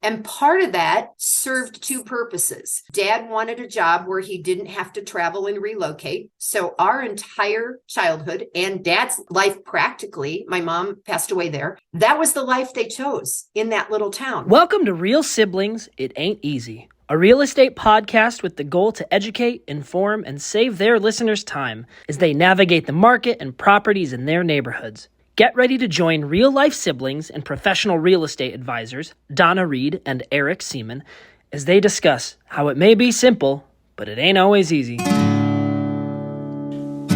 And part of that served two purposes. Dad wanted a job where he didn't have to travel and relocate. So our entire childhood and Dad's life practically, my mom passed away there. That was the life they chose in that little town. Welcome to Real Siblings, It Ain't Easy, a real estate podcast with the goal to educate, inform, and save their listeners time as they navigate the market and properties in their neighborhoods. Get ready to join real-life siblings and professional real estate advisors, Donna Reed and Eric Seemann, as they discuss how it may be simple, but it ain't always easy.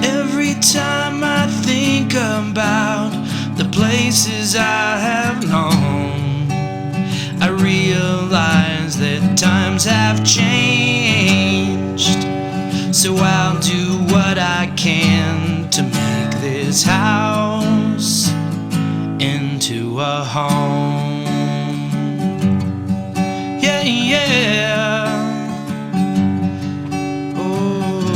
Every time I think about the places I have known, I realize that times have changed. So I'll do what I can to make this house into a home. Yeah, yeah. Oh.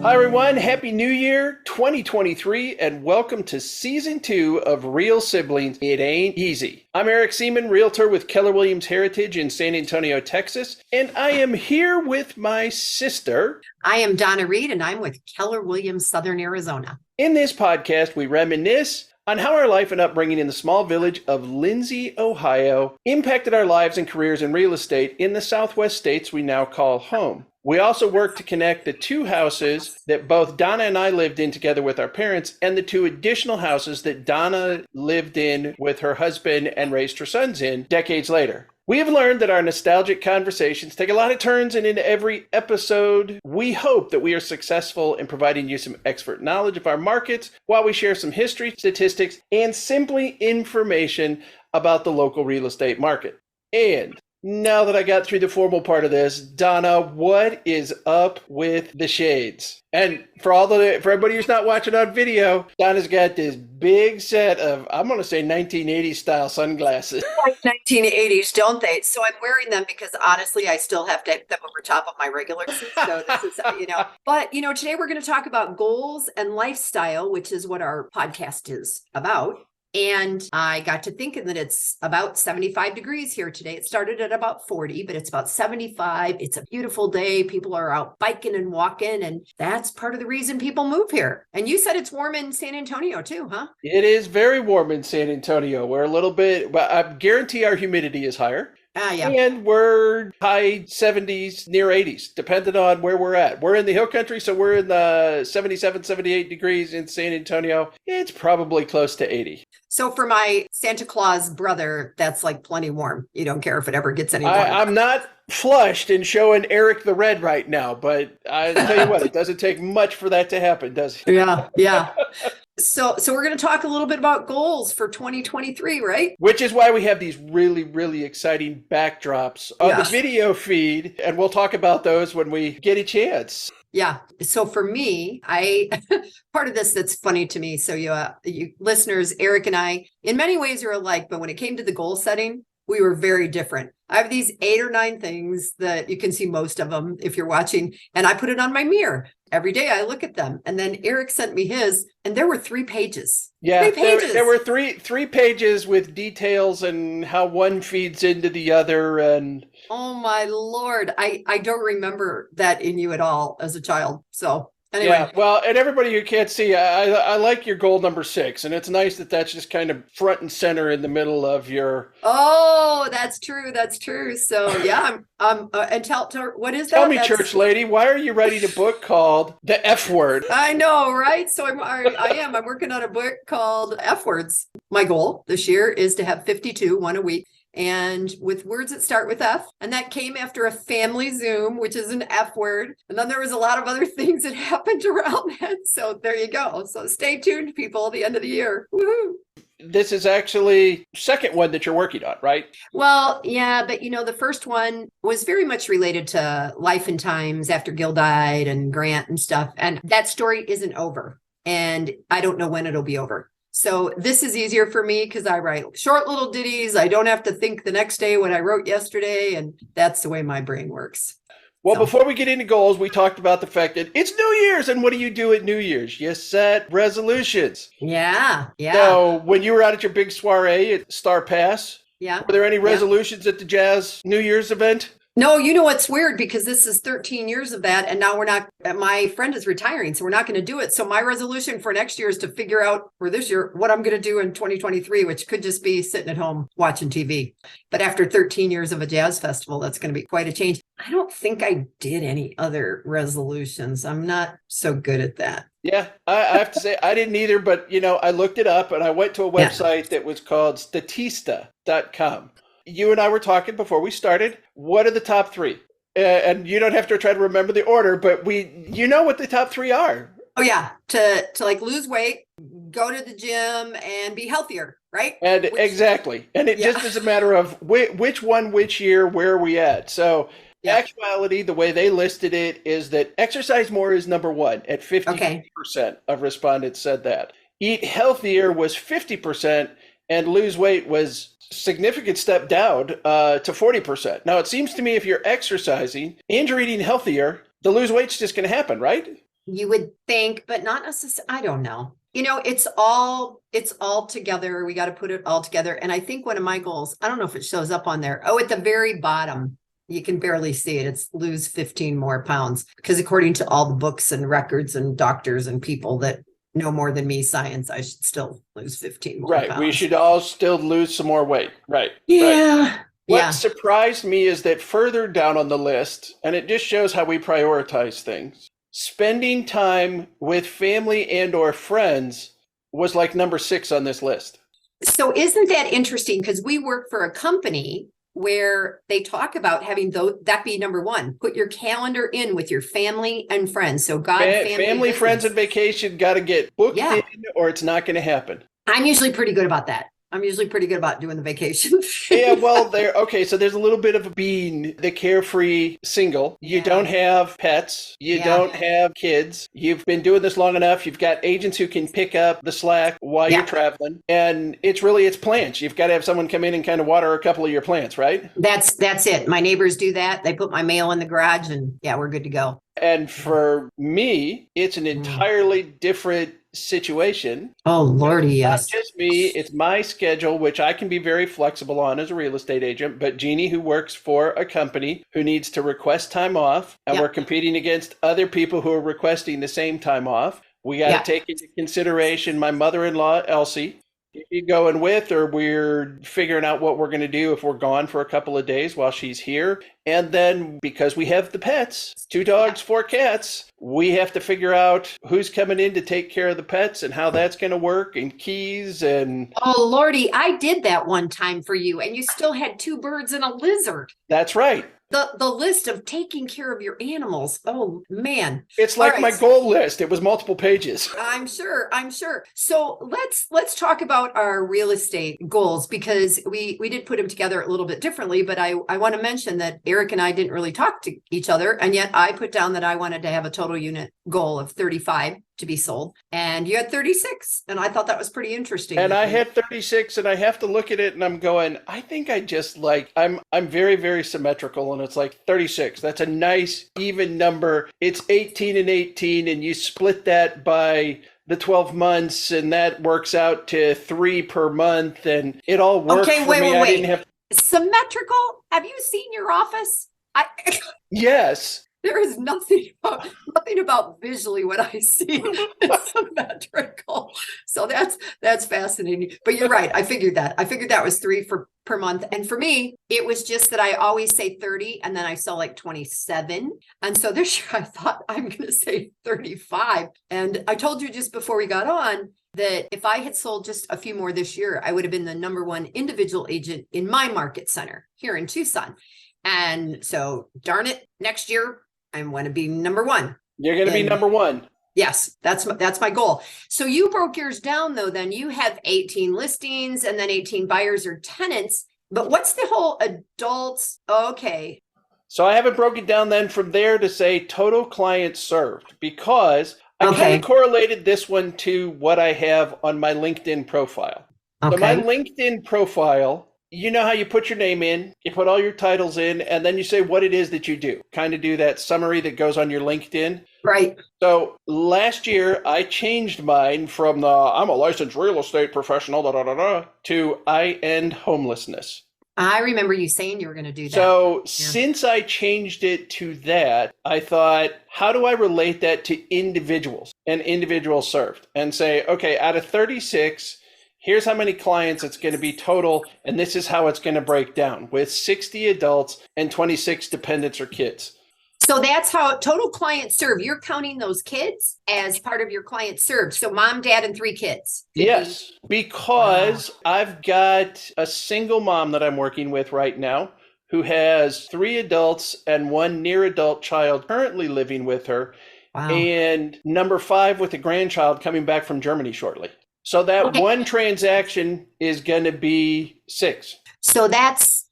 Hi everyone, Happy New Year 2023 and welcome to Season 2 of Real Siblings, It Ain't Easy. I'm Eric Seemann, Realtor with Keller Williams Heritage in San Antonio, Texas, and I am here with my sister. I am Donna Reed and I'm with Keller Williams Southern Arizona. In this podcast, we reminisce on how our life and upbringing in the small village of Lindsey, Ohio, impacted our lives and careers in real estate in the Southwest states we now call home. We also work to connect the two houses that both Donna and I lived in together with our parents and the two additional houses that Donna lived in with her husband and raised her sons in decades later. We have learned that our nostalgic conversations take a lot of turns, and in every episode, we hope that we are successful in providing you some expert knowledge of our markets while we share some history, statistics, and simply information about the local real estate market. And now that I got through the formal part of this, Donna, what is up with the shades? And for everybody who's not watching on video, Donna's got this big set of, I'm going to say 1980s style sunglasses. Like 1980s, don't they? So I'm wearing them because honestly, I still have to have them over top of my regular suit. So this is, but today we're going to talk about goals and lifestyle, which is what our podcast is about. And I got to thinking that it's about 75 degrees here today. It started at about 40, but it's about 75. It's a beautiful day. People are out biking and walking, and that's part of the reason people move here. And you said it's warm in San Antonio too, huh? It is very warm in San Antonio. We're a little bit, but I guarantee our humidity is higher. Yeah. And we're high 70s, near 80s, depending on where we're at. We're in the hill country, so we're in the 77, 78 degrees in San Antonio. It's probably close to 80. So for my Santa Claus brother, that's like plenty warm. You don't care if it ever gets any warmer. I'm not flushed and showing Eric the red right now, but I tell you what, it doesn't take much for that to happen, does it? Yeah. So we're going to talk a little bit about goals for 2023, right? Which is why we have these really, really exciting backdrops on the video feed, and we'll talk about those when we get a chance. Yeah. So for me, part of this that's funny to me. So you listeners, Eric and I, in many ways are alike, but when it came to the goal setting, we were very different. I have these 8 or 9 things that you can see most of them if you're watching, and I put it on my mirror. Every day I look at them. And then Eric sent me his, and there were 3 pages. Yeah, 3 pages. There were three pages with details and how one feeds into the other. And oh my Lord, I don't remember that in you at all as a child. So anyway. Yeah, well, and everybody who can't see, I like your goal number 6, and it's nice that that's just kind of front and center in the middle of your. Oh, that's true. That's true. So yeah, and tell what is that? Tell me, church lady, why are you writing a book called The F Word? I know, right? So I'm working on a book called F Words. My goal this year is to have 52, one a week. And with words that start with F. And that came after a family Zoom, which is an F word. And then there was a lot of other things that happened around that. So there you go. So stay tuned, people, at the end of the year. Woohoo! This is actually second one that you're working on, right? Well, yeah, but the first one was very much related to life and times after Gil died and Grant and stuff. And that story isn't over. And I don't know when it'll be over. So this is easier for me because I write short little ditties. I don't have to think the next day what I wrote yesterday. And that's the way my brain works. Well, before we get into goals, we talked about the fact that it's New Year's, and what do you do at New Year's? You set resolutions. Yeah. So when you were out at your big soiree at Star Pass, Yeah. Were there any Yeah. resolutions at the Jazz New Year's event? No, you know what's weird, because this is 13 years of that, and now we're not, my friend is retiring, so we're not going to do it. So my resolution for next year is to figure out, for this year, what I'm going to do in 2023, which could just be sitting at home watching TV. But after 13 years of a jazz festival, that's going to be quite a change. I don't think I did any other resolutions. I'm not so good at that. Yeah, I have to say I didn't either, but I looked it up and I went to a website that was called statista.com. You and I were talking before we started. What are the top three? And you don't have to try to remember the order, but you know what the top three are. Oh yeah, to like lose weight, go to the gym, and be healthier, right? And exactly. And it just is a matter of which one, which year, where are we at? So actuality, the way they listed it is that exercise more is number one at 50% of respondents said that. Eat healthier was 50%, and lose weight was significant step down to 40%. Now, it seems to me if you're exercising and you're eating healthier, the lose weight's just going to happen, right? You would think, but not necessarily. I don't know. It's all together. We got to put it all together. And I think one of my goals, I don't know if it shows up on there. Oh, at the very bottom, you can barely see it. It's lose 15 more pounds, because according to all the books and records and doctors and people that know more than me, science, I should still lose 15 more pounds. We should all still lose some more weight. Right. Yeah. Right. What surprised me is that further down on the list, and it just shows how we prioritize things, spending time with family and or friends was like number 6 on this list. So isn't that interesting? Because we work for a company where they talk about having that be number 1. Put your calendar in with your family and friends. So family, friends, and vacation got to get booked in, or it's not going to happen. I'm usually pretty good about that. I'm usually pretty good about doing the vacation. Well, so there's a little bit of being the carefree single. You don't have pets. You don't have kids. You've been doing this long enough. You've got agents who can pick up the slack while you're traveling. And it's plants. You've got to have someone come in and kind of water a couple of your plants, right? That's it. My neighbors do that. They put my mail in the garage and we're good to go. And for me, it's an entirely different situation. Oh, Lordy, yes. Not just me, it's my schedule, which I can be very flexible on as a real estate agent, but Jeannie, who works for a company who needs to request time off, and we're competing against other people who are requesting the same time off. We got to take into consideration my mother-in-law, Elsie. Is she going with, or we're figuring out what we're going to do if we're gone for a couple of days while she's here. And then because we have the pets, 2 dogs, 4 cats, we have to figure out who's coming in to take care of the pets and how that's going to work, and keys and... Oh, Lordy, I did that one time for you, and you still had 2 birds and a lizard. That's right. The list of taking care of your animals. Oh, man. It's like my goal list. It was multiple pages. I'm sure. So let's talk about our real estate goals, because we did put them together a little bit differently, but I want to mention that Eric and I didn't really talk to each other. And yet I put down that I wanted to have a total unit goal of 35 to be sold, and you had 36, and I thought that was pretty interesting. And I had 36, and I have to look at it and I'm going, I think I just I'm very, very symmetrical, and it's like 36. That's a nice even number. It's 18 and 18, and you split that by the 12 months, and that works out to 3 per month, and it all worked for me. I didn't have symmetrical. Have you seen your office? Yes. There is nothing about visually what I see is symmetrical. So that's fascinating. But you're right. I figured that was 3 per month. And for me, it was just that I always say 30, and then I sell like 27. And so this year I thought I'm going to say 35. And I told you just before we got on that if I had sold just a few more this year, I would have been the number 1 individual agent in my market center here in Tucson. And so darn it, next year, I want to be number 1. You're going to be number 1. Yes, that's my goal. So you broke yours down, though. Then you have 18 listings and then 18 buyers or tenants. But what's the whole adults? Okay. So I haven't broken down then from there to say total clients served, because I kind of correlated this one to what I have on my LinkedIn profile. Okay. So my LinkedIn profile, you know how you put your name in, you put all your titles in, and then you say what it is that you do. Kind of do that summary that goes on your LinkedIn. Right. So last year, I changed mine from I'm a licensed real estate professional, to I end homelessness. I remember you saying you were going to do that. So since I changed it to that, I thought, how do I relate that to individuals and individuals served? And say, okay, out of 36, here's how many clients it's going to be total, and this is how it's going to break down with 60 adults and 26 dependents or kids. So that's how total client served. You're counting those kids as part of your client served. So mom, dad, and 3 kids. Yes, because I've got a single mom that I'm working with right now who has 3 adults and 1 near adult child currently living with her. Wow. And number 5 with a grandchild coming back from Germany shortly. So that one transaction is going to be 6. So that's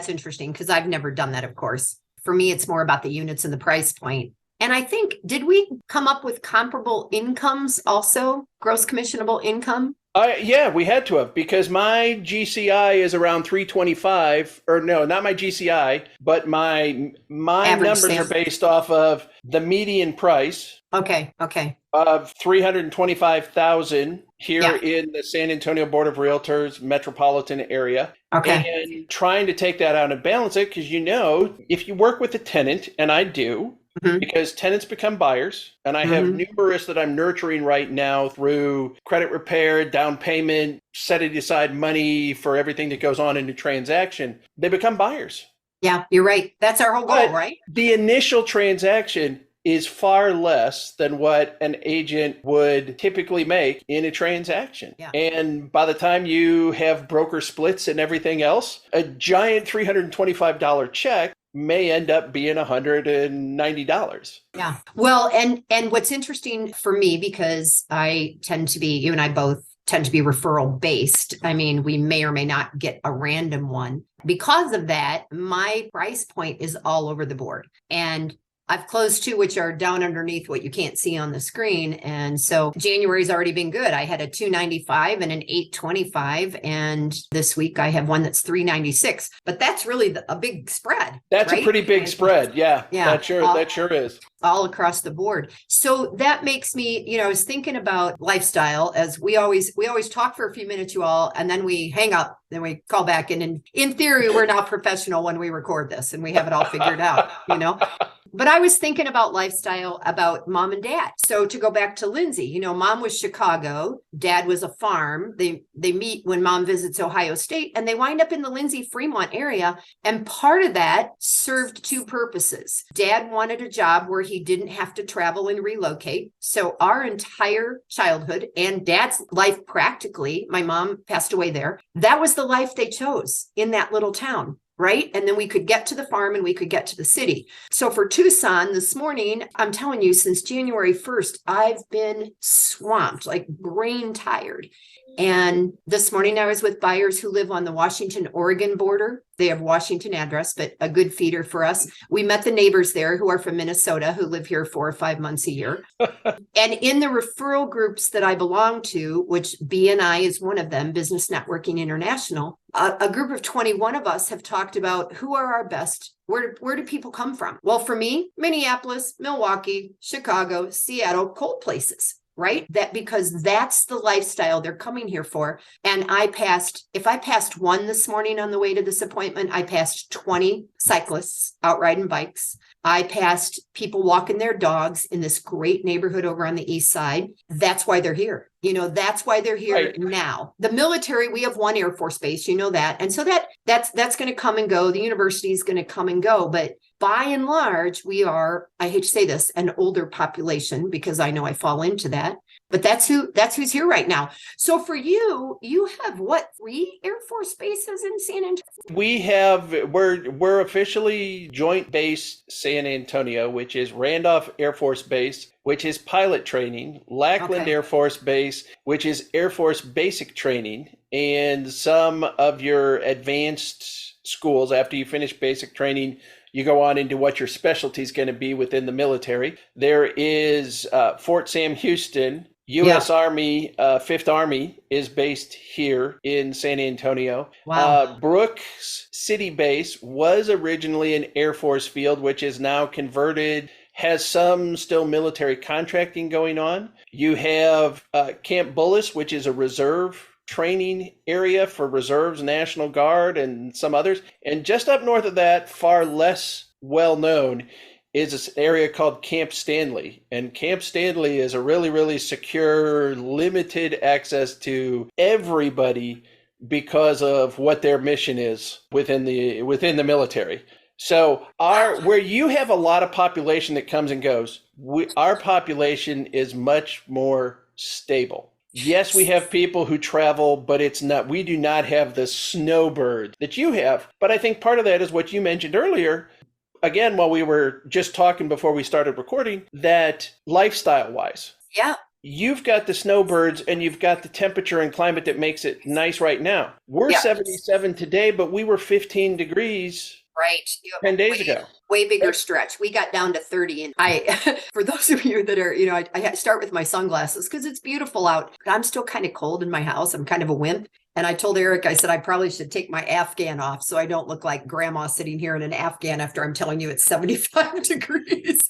interesting because I've never done that, of course. For me, it's more about the units and the price point. And I think, did we come up with comparable incomes also? Gross commissionable income? Yeah, we had to have, because my GCI is around 325, or no, not my GCI, but my numbers are based off of the median price. Okay. Of 325,000 here in the San Antonio Board of Realtors metropolitan area. Okay. And trying to take that out and balance it, because if you work with a tenant, and I do, because tenants become buyers, and I have numerous that I'm nurturing right now through credit repair, down payment, setting aside money for everything that goes on in the transaction, they become buyers. Yeah, you're right. That's our whole goal, right? The initial transaction is far less than what an agent would typically make in a transaction. Yeah. And by the time you have broker splits and everything else, a giant $325 check may end up being $190. Yeah. Well, and what's interesting for me, because I tend to be, you and I both tend to be referral based. I mean, we may or may not get a random one. Because of that, my price point is all over the board. And I've closed 2, which are down underneath what you can't see on the screen. And so January's already been good. I had a 295 and an 825. And this week I have one that's 396. But that's really a big spread. That's a pretty big spread. Yeah. That sure is. All across the board. So that makes me, I was thinking about lifestyle, as we always talk for a few minutes, you all, and then we hang up, then we call back. And in theory, we're not professional when we record this and we have it all figured out, But I was thinking about lifestyle, about mom and dad. So to go back to Lindsey, mom was Chicago, dad was a farm. They meet when mom visits Ohio State, and they wind up in the Lindsey Fremont area. And part of that served 2 purposes. Dad wanted a job where he didn't have to travel and relocate. So our entire childhood and dad's life, practically, my mom passed away there. That was the life they chose in that little town. Right. And then we could get to the farm and we could get to the city. So for Tucson this morning, I'm telling you, since January 1st, I've been swamped, like brain tired. And this morning I was with buyers who live on the Washington-Oregon border. They have Washington address, but a good feeder for us. We met the neighbors there who are from Minnesota, who live here 4 or 5 months a year. And in the referral groups that I belong to, which BNI is one of them, Business Networking International, a group of 21 of us have talked about who are our best. Where do people come from? Well, for me, Minneapolis, Milwaukee, Chicago, Seattle, cold places. Right? Because that's the lifestyle they're coming here for. And if I passed 1 this morning on the way to this appointment, I passed 20 cyclists out riding bikes. I passed people walking their dogs in this great neighborhood over on the east side. That's why they're here. That's why they're here now. The military, we have 1 Air Force base, that. And so that's going to come and go. The university is going to come and go. But by and large, we are, I hate to say this, an older population, because I know I fall into that. But that's who's here right now. So for you have 3 Air Force bases in San Antonio? We're officially Joint Base San Antonio, which is Randolph Air Force Base, which is pilot training, Lackland Air Force Base, which is Air Force basic training, and some of your advanced schools. After you finish basic training, you go on into what your specialty is going to be within the military. There is Fort Sam Houston. U.S. Army, 5th Army is based here in San Antonio. Wow. Brooks City Base was originally an Air Force field, which is now converted, has some still military contracting going on. You have Camp Bullis, which is a reserve training area for reserves, National Guard, and some others. And just up north of that, far less well known, is an area called Camp Stanley. And Camp Stanley is a really, really secure, limited access to everybody because of what their mission is within the military. So where you have a lot of population that comes and goes, our population is much more stable. Yes, we have people who travel, but we do not have the snowbird that you have. But I think part of that is what you mentioned earlier, again, while we were just talking before we started recording, that lifestyle-wise. Yeah. You've got the snowbirds and you've got the temperature and climate that makes it nice right now. We're 77 today, but we were 15 degrees right. 10 days ago. Way bigger stretch. We got down to 30. And for those of you that are, I start with my sunglasses because it's beautiful out. I'm still kind of cold in my house. I'm kind of a wimp. And I told Eric, I said, I probably should take my Afghan off so I don't look like grandma sitting here in an Afghan after I'm telling you it's 75 degrees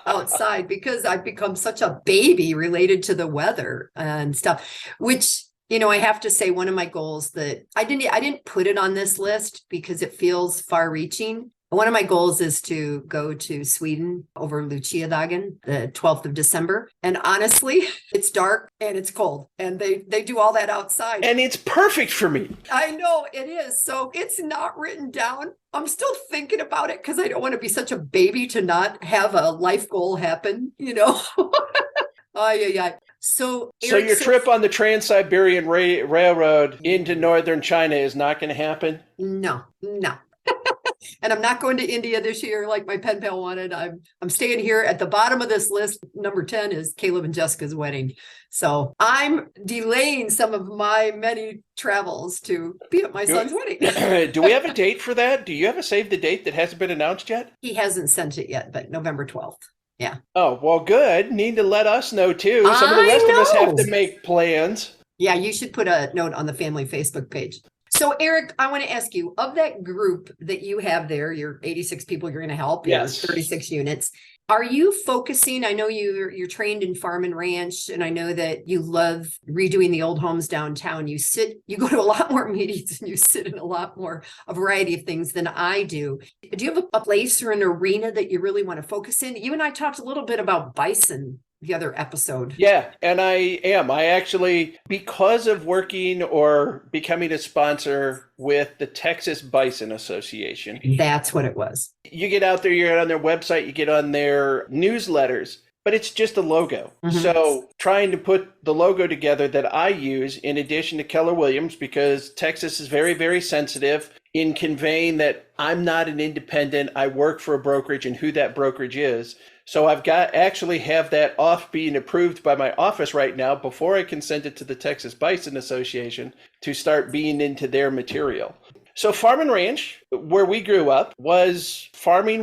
outside, because I've become such a baby related to the weather and stuff, which, I have to say, one of my goals that I didn't put it on this list because it feels far reaching. One of my goals is to go to Sweden over Luciadagen, the 12th of December. And honestly, it's dark and it's cold and they do all that outside. And it's perfect for me. I know it is. So it's not written down. I'm still thinking about it because I don't want to be such a baby to not have a life goal happen, So your trip on the Trans-Siberian Railroad into northern China is not going to happen? No. And I'm not going to India this year like my pen pal wanted. I'm staying here. At the bottom of this list, number 10 is Caleb and Jessica's wedding. So I'm delaying some of my many travels to be at my son's wedding. Do we have a date for that? Do you have a save the date that hasn't been announced yet? He hasn't sent it yet, but November 12th. Yeah. Oh, well, good. Need to let us know too. Some of the rest of us have to make plans. Yeah, you should put a note on the family Facebook page. So, Eric, I want to ask you, of that group that you have there, your 86 people you're going to help, yes, 36 units, are you focusing? I know you're trained in farm and ranch, and I know that you love redoing the old homes downtown. You go to a lot more meetings and you sit in a variety of things than I do. Do you have a place or an arena that you really want to focus in? You and I talked a little bit about bison the other episode. Yeah, and I am. I actually, because of working or becoming a sponsor with the Texas Bison Association. That's what it was. You get out there, you're on their website, you get on their newsletters, but it's just a logo. Mm-hmm. So trying to put the logo together that I use in addition to Keller Williams, because Texas is very, very sensitive in conveying that I'm not an independent, I work for a brokerage and who that brokerage is. So I've actually have that off being approved by my office right now before I can send it to the Texas Bison Association to start being into their material. So farm and ranch, where we grew up, farming.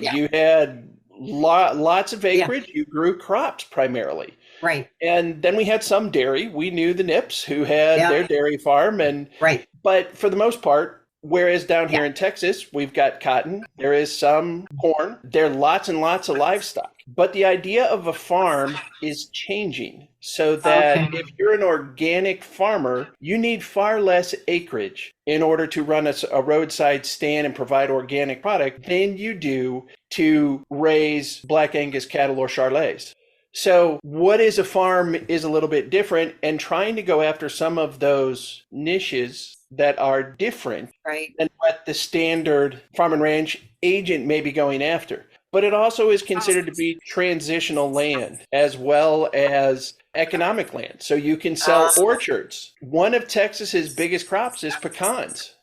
Yeah. You had lots of acreage. Yeah. You grew crops primarily. Right. And then we had some dairy. We knew the Nips who had their dairy farm. Right. But for the most part, whereas down here in Texas, we've got cotton, there is some corn, there are lots and lots of livestock. But the idea of a farm is changing so that if you're an organic farmer, you need far less acreage in order to run a roadside stand and provide organic product than you do to raise Black Angus cattle or Charolais. So what is a farm is a little bit different, and trying to go after some of those niches that are different than what the standard farm and ranch agent may be going after. But it also is considered to be transitional land as well as economic land. So you can sell orchards. One of Texas's biggest crops is pecans.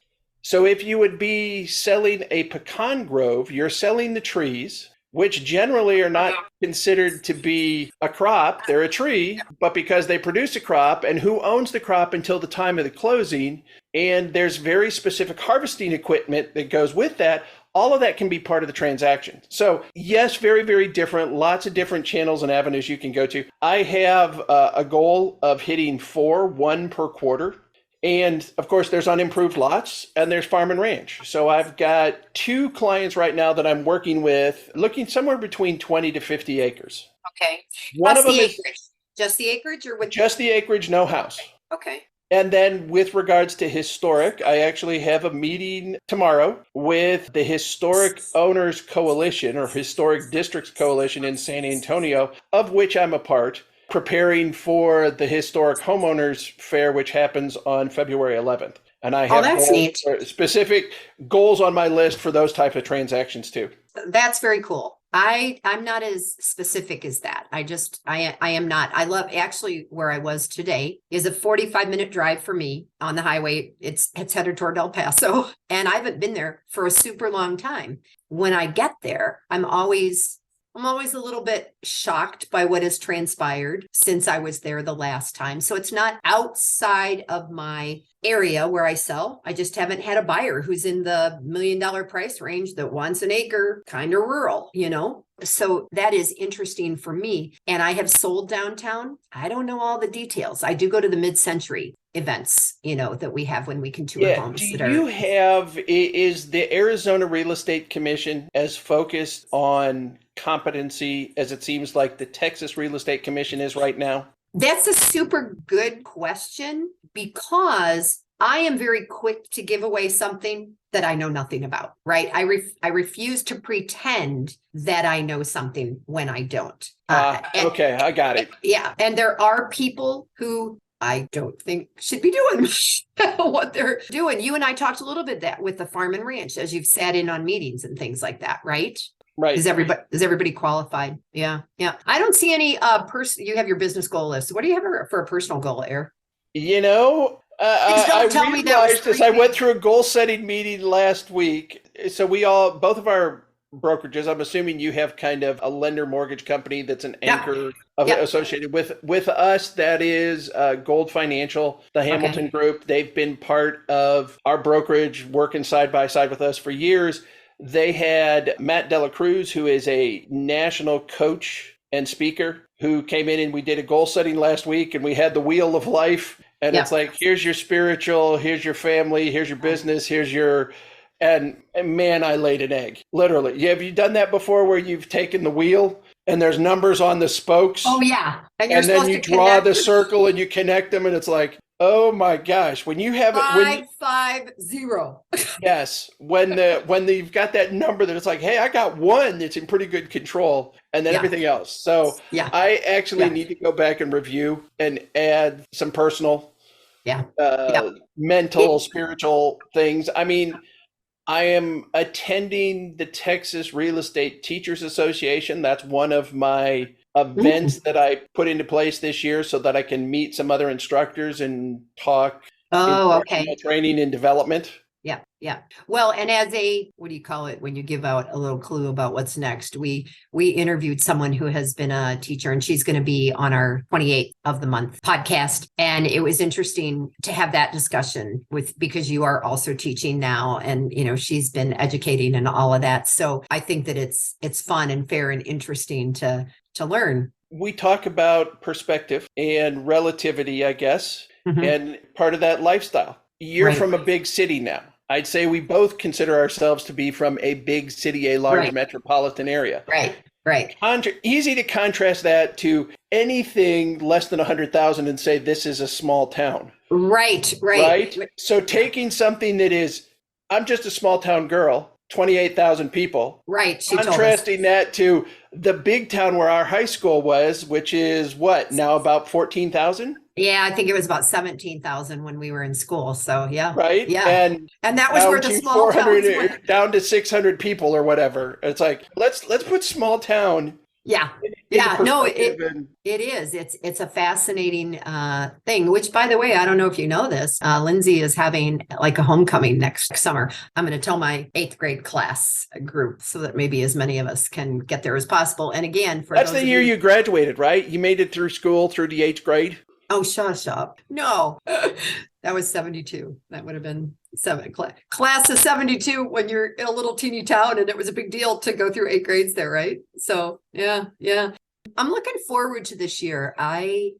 So if you would be selling a pecan grove, you're selling the trees, which generally are not considered to be a crop. They're a tree, but because they produce a crop, and who owns the crop until the time of the closing, and there's very specific harvesting equipment that goes with that, all of that can be part of the transaction. So yes, very, very different, lots of different channels and avenues you can go to. I have a goal of hitting 1 per quarter. And of course, there's unimproved lots and there's farm and ranch. So I've got 2 clients right now that I'm working with, looking somewhere between 20 to 50 acres. Okay. One of them is Just the acreage or with Just the acreage, no house. Okay. And then with regards to historic, I actually have a meeting tomorrow with the Historic Owners Coalition or Historic Districts Coalition in San Antonio, of which I'm a part, preparing for the Historic Homeowners Fair, which happens on February 11th. And I have that's neat. Specific goals on my list for those type of transactions too. That's very cool. I'm not as specific as that. I am not. I love actually where I was today is a 45-minute drive for me on the highway. It's headed toward El Paso, and I haven't been there for a super long time. When I get there, I'm always a little bit shocked by what has transpired since I was there the last time. So it's not outside of my area where I sell. I just haven't had a buyer who's in the $1 million price range that wants an acre, kind of rural, So that is interesting for me. And I have sold downtown. I don't know all the details. I do go to the mid-century events, that we have when we can tour homes. Is the Arizona Real Estate Commission as focused on competency as it seems like the Texas Real Estate Commission is right now? That's a super good question because I am very quick to give away something that I know nothing about, right? I refuse to pretend that I know something when I don't. Okay, I got it. Yeah. And there are people who I don't think should be doing what they're doing. You and I talked a little bit that with the farm and ranch as you've sat in on meetings and things like that, right? Right. Is everybody qualified? Yeah. Yeah. I don't see any you have your business goal list. What do you have for a personal goal, Air? I realized as I went through a goal setting meeting last week. So both of our brokerages, I'm assuming you have kind of a lender mortgage company that's an anchor associated with us. That is Gold Financial, the Hamilton Group. They've been part of our brokerage, working side by side with us for years. They had Matt Dela Cruz, who is a national coach and speaker, who came in and we did a goal setting last week, and we had the wheel of life. And it's like, here's your spiritual, here's your family, here's your business, and man, I laid an egg, literally. Have you done that before where you've taken the wheel and there's numbers on the spokes? Oh, yeah. And then you draw the circle and you connect them, and it's like, oh my gosh, when you have it, 550. Yes, when you've got that number that it's like, hey, I got one that's in pretty good control, and then everything else. So I actually need to go back and review and add some personal, mental, spiritual things. I mean, I am attending the Texas Real Estate Teachers Association. That's one of my events that I put into place this year so that I can meet some other instructors and talk training and development. Yeah. Yeah. Well, and as what do you call it when you give out a little clue about what's next? We interviewed someone who has been a teacher, and she's going to be on our 28th of the month podcast. And it was interesting to have that discussion because you are also teaching now, and, she's been educating and all of that. So I think that it's fun and fair and interesting to learn. We talk about perspective and relativity, I guess, and part of that lifestyle. You're from a big city now. I'd say we both consider ourselves to be from a big city, a large metropolitan area. Right. Easy to contrast that to anything less than 100,000 and say this is a small town. Right. So taking something that is, I'm just a small town girl, 28,000 people. Right. Contrasting that to the big town where our high school was, which is what, now about 14,000? Yeah, I think it was about 17,000 when we were in school. So yeah. Right. Yeah. And that was where the small towns went. Down to 600 people or whatever. It's like, let's put small town. Yeah. No, it is. It's a fascinating thing, which, by the way, I don't know if you know this, Lindsey is having like a homecoming next summer. I'm going to tell my 8th grade class group so that maybe as many of us can get there as possible. And again, that's the year you graduated, right? You made it through school through the 8th grade. Oh, shut up. No, that was 72. That would have been class of 72 when you're in a little teeny town, and it was a big deal to go through 8 grades there, right? So yeah. I'm looking forward to this year. I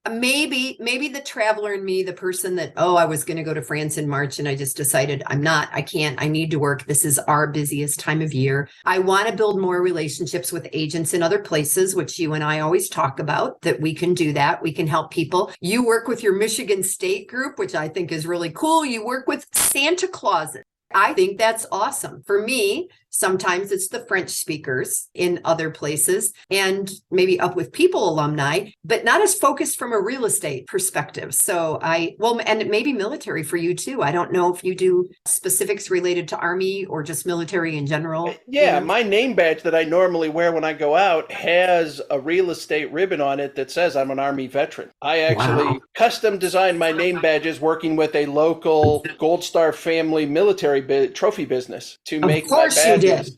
Maybe the traveler in me, the person that, oh, I was going to go to France in March and I just decided I can't, I need to work. This is our busiest time of year. I want to build more relationships with agents in other places, which you and I always talk about, that we can do that. We can help people. You work with your Michigan State group, which I think is really cool. You work with Santa Clauses. I think that's awesome. For me, sometimes it's the French speakers in other places and maybe Up With People alumni, but not as focused from a real estate perspective. So and it may be military for you too. I don't know if you do specifics related to Army or just military in general. Yeah, my name badge that I normally wear when I go out has a real estate ribbon on it that says I'm an Army veteran. I actually custom designed my name badges working with a local Gold Star family military trophy business to make my badges.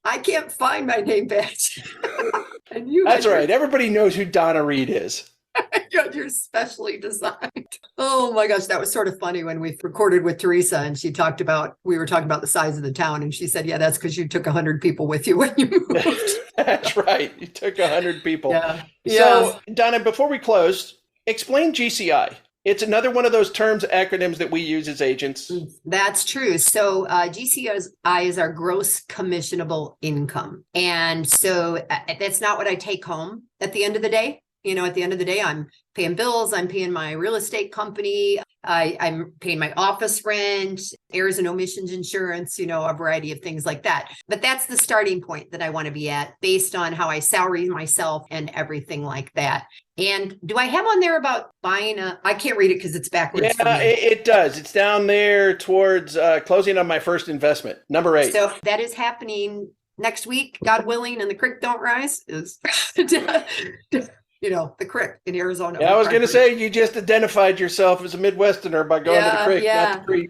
I can't find my name badge. And That's right. Everybody knows who Donna Reed is. You're specially designed. Oh my gosh, that was sort of funny when we recorded with Teresa and we were talking about the size of the town and she said, yeah, that's because you took 100 people with you when you moved. That's right. You took 100 people. Yeah. So, Donna, before we close, explain GCI. It's another one of those terms, acronyms that we use as agents. That's true. So GCI is our gross commissionable income. And so that's not what I take home at the end of the day. At the end of the day, I'm paying bills. I'm paying my real estate company. I'm paying my office rent, errors and omissions insurance, a variety of things like that. But that's the starting point that I want to be at based on how I salary myself and everything like that. And do I have on there about buying I can't read it because it's backwards. Yeah, it does. It's down there towards closing on my first investment, number 8. So that is happening next week, God willing, and the creek don't rise is... the creek in Arizona. Yeah, I was going to say, you just identified yourself as a Midwesterner by going to the creek, not the creek.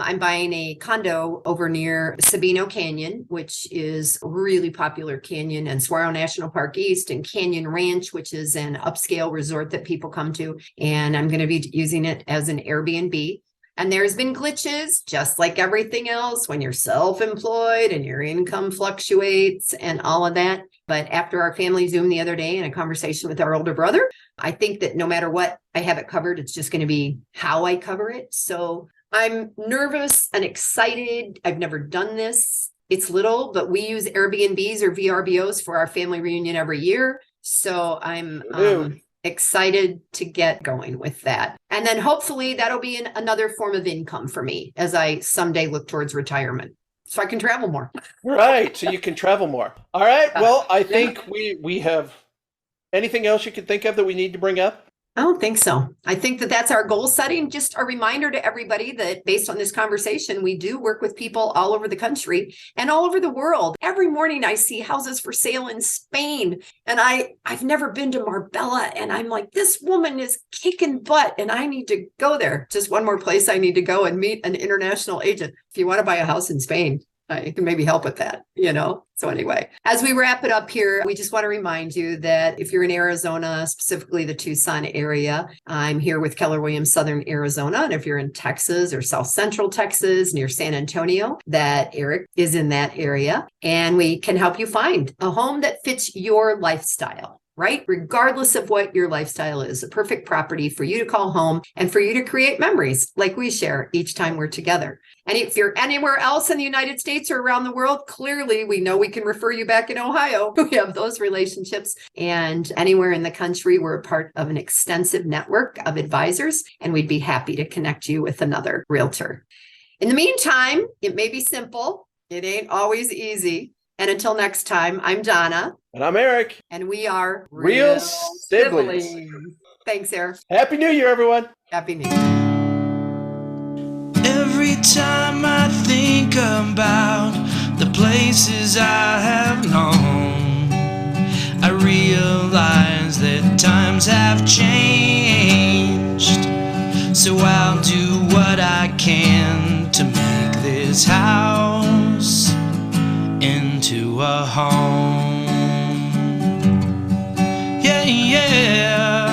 I'm buying a condo over near Sabino Canyon, which is a really popular canyon, and Saguaro National Park East, and Canyon Ranch, which is an upscale resort that people come to. And I'm going to be using it as an Airbnb. And there's been glitches, just like everything else, when you're self-employed and your income fluctuates and all of that. But after our family Zoom the other day in a conversation with our older brother, I think that no matter what, I have it covered. It's just going to be how I cover it. So I'm nervous and excited. I've never done this. It's little, but we use Airbnbs or VRBOs for our family reunion every year. So I'm excited to get going with that. And then hopefully that'll be another form of income for me as I someday look towards retirement. So I can travel more. Right. So you can travel more. All right. Well, I think we have anything else you can think of that we need to bring up? I don't think so. I think that that's our goal setting. Just a reminder to everybody that based on this conversation, we do work with people all over the country and all over the world. Every morning I see houses for sale in Spain, and I've never been to Marbella, and I'm like, this woman is kicking butt and I need to go there. Just one more place I need to go and meet an international agent. If you want to buy a house in Spain, I can maybe help with that, So anyway, as we wrap it up here, we just want to remind you that if you're in Arizona, specifically the Tucson area, I'm here with Keller Williams Southern Arizona. And if you're in Texas or South Central Texas near San Antonio, that Eric is in that area. And we can help you find a home that fits your lifestyle. Right? Regardless of what your lifestyle is, a perfect property for you to call home and for you to create memories like we share each time we're together. And if you're anywhere else in the United States or around the world, clearly we know we can refer you back in Ohio. We have those relationships. And anywhere in the country, we're a part of an extensive network of advisors, and we'd be happy to connect you with another realtor. In the meantime, it may be simple. It ain't always easy. And until next time, I'm Donna. And I'm Eric. And we are Real Siblings. Thanks, Eric. Happy New Year, everyone. Happy New Year. Every time I think about the places I have known, I realize that times have changed. So I'll do what I can to make this house into a home. Yeah, yeah.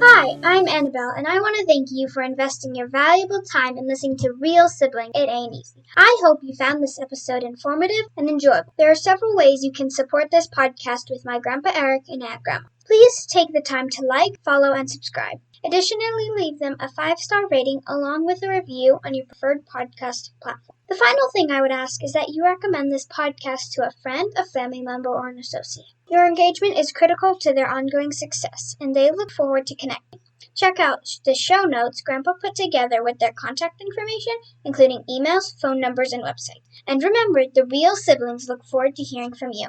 Hi, I'm Annabelle. Annabelle, and I want to thank you for investing your valuable time in listening to Real Siblings. It Ain't Easy. I hope you found this episode informative and enjoyable. There are several ways you can support this podcast with my Grandpa Eric and Aunt Grandma. Please take the time to like, follow, and subscribe. Additionally, leave them a 5-star rating along with a review on your preferred podcast platform. The final thing I would ask is that you recommend this podcast to a friend, a family member, or an associate. Your engagement is critical to their ongoing success, and they look forward to connecting. Check out the show notes Grandpa put together with their contact information, including emails, phone numbers, and websites. And remember, the Real Siblings look forward to hearing from you.